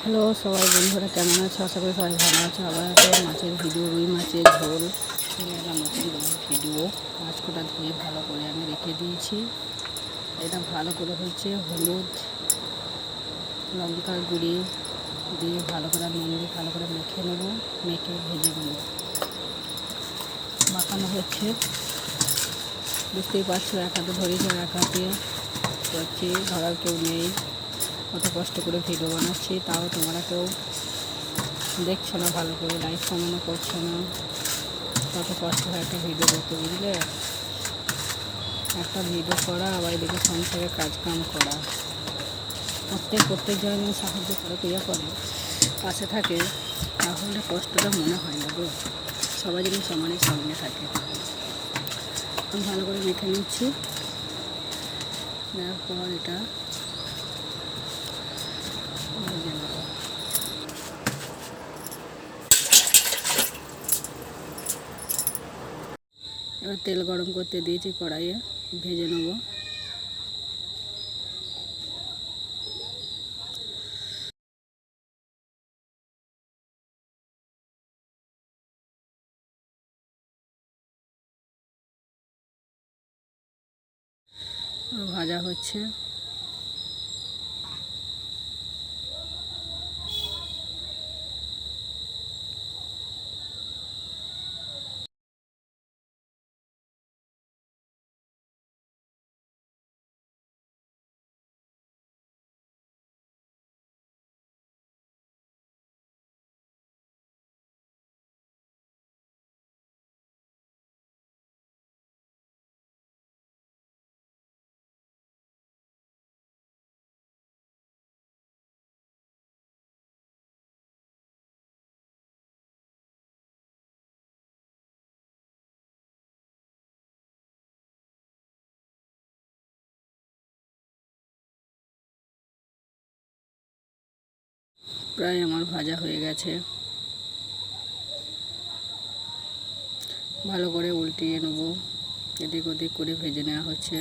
Hello সবাই বন্ধুরা, কেমন আছো? আশা করি সবাই ভালো আছো। আবার একটা মাছের ভিডিও, রুই মাছের ঝোল একটা নতুন ভিডিও। মাছ কটা ধুয়ে ভালো করে আমি রেখে দিয়েছি। এটা ভালো করে হচ্ছে হলুদ, লঙ্কার গুঁড়ি দিয়ে ভালো করে নুন দিয়ে ভালো করে মেখে নেবো, মেখে ভেজে নেবো। মাখানো হচ্ছে, বুঝতেই পারছো, এক হাতে ধরেছি আর এক হাতে করছি, ধরার কেউ নেই। কত কষ্ট করে ভিডিও বানাচ্ছি, তাও তোমরা কেউ দেখছো না, ভালো করে লাইক কমেন্টও করছো না। কত কষ্ট হয় একটা ভিডিও করতে, বুঝলে? একটা ভিডিও করা, আবার এদিকে সংসারে কাজকাম করা। প্রত্যেক জনের সাহায্য করে, ইয়ে করে, পাশে থাকে, তাহলে কষ্টটা মনে হয় না গো। সবাই যেন সমানের সঙ্গে থাকে। আমি ভালো করে মেখে নিচ্ছি, নেওয়ার পর এটা ভেজে নেব। এবার তেল গরম করতে দিয়েছি কড়াইয়ে, ভেজে নেব। ভাজা হচ্ছে, প্রায় আমার ভাজা হয়ে গেছে। ভালো করে উল্টিয়ে নেব, এদিক ওদিক করে ভেজে নেওয়া হচ্ছে।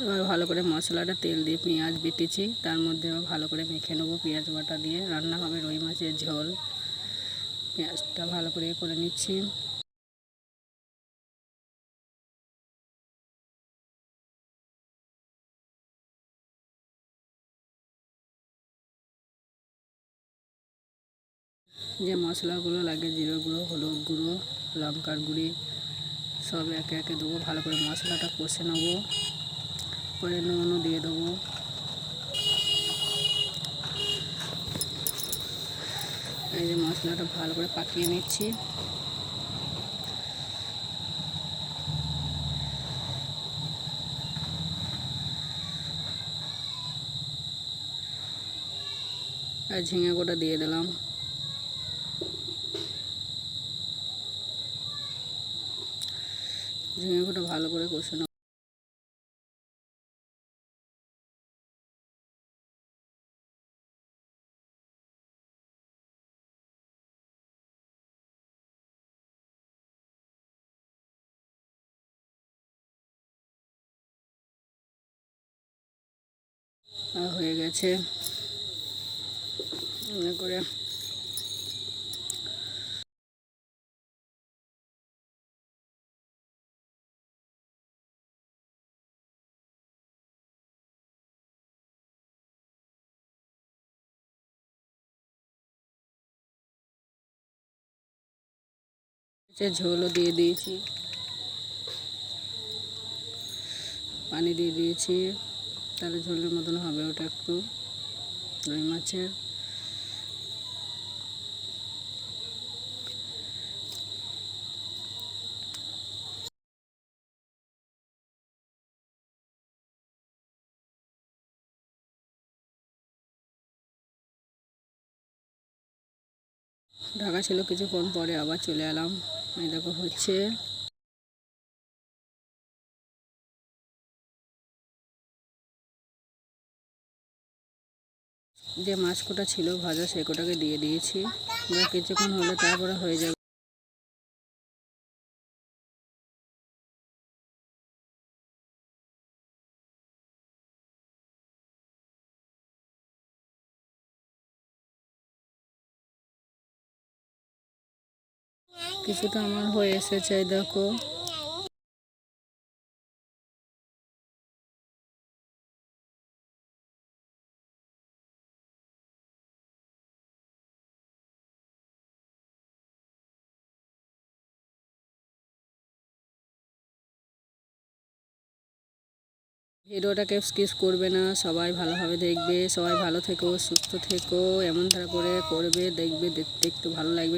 এবার ভালো করে মশলাটা, তেল দিয়ে পেঁয়াজ বেটেছি, তার মধ্যে ভালো করে মেখে নেবো। পেঁয়াজ বাটা দিয়ে রান্না হবে রুই মাছের ঝোল। পেঁয়াজটা ভালো করে নিচ্ছি। যে মশলাগুলো লাগে, জিরে গুঁড়ো, হলুদ গুঁড়ো, লঙ্কার গুঁড়ি, সব একে একে দেবো। ভালো করে মশলাটা কষে নেবো, পরে নুনও দিয়ে দেবো। এই যে মশলাটা ভালো করে পাকিয়ে নিচ্ছি। আর ঝিঙে গোটা দিয়ে দিলাম। ঝিঙে গোটা ভালো করে কষে নেবো। হয়ে গেছে মনে করে। ঝোলও দিয়ে দিয়েছি, পানি দিয়ে দিয়েছি, তাহলে ঝোলের মতন হবে ওটা একটু রুই মাছের। ঢাকা ছিল, কিছুক্ষণ পরে আবার চলে এলাম। এই দেখো হচ্ছে। যে মাছ কোটা ছিল ভাজা, সেই কোটাকে দিয়ে দিয়েছি। কিছুক্ষণ হলে তারপরে হয়ে যাবে। কিছুটা আমার হয়ে এসেছে, দেখো। ভিডিওটাকে স্কিপ করবে না, সবাই ভালোভাবে দেখবে। সবাই ভালো থেকো, সুস্থ থেকো, এমন ধারা করে করবে, দেখবে, দেখতে একটু ভালো লাগবে।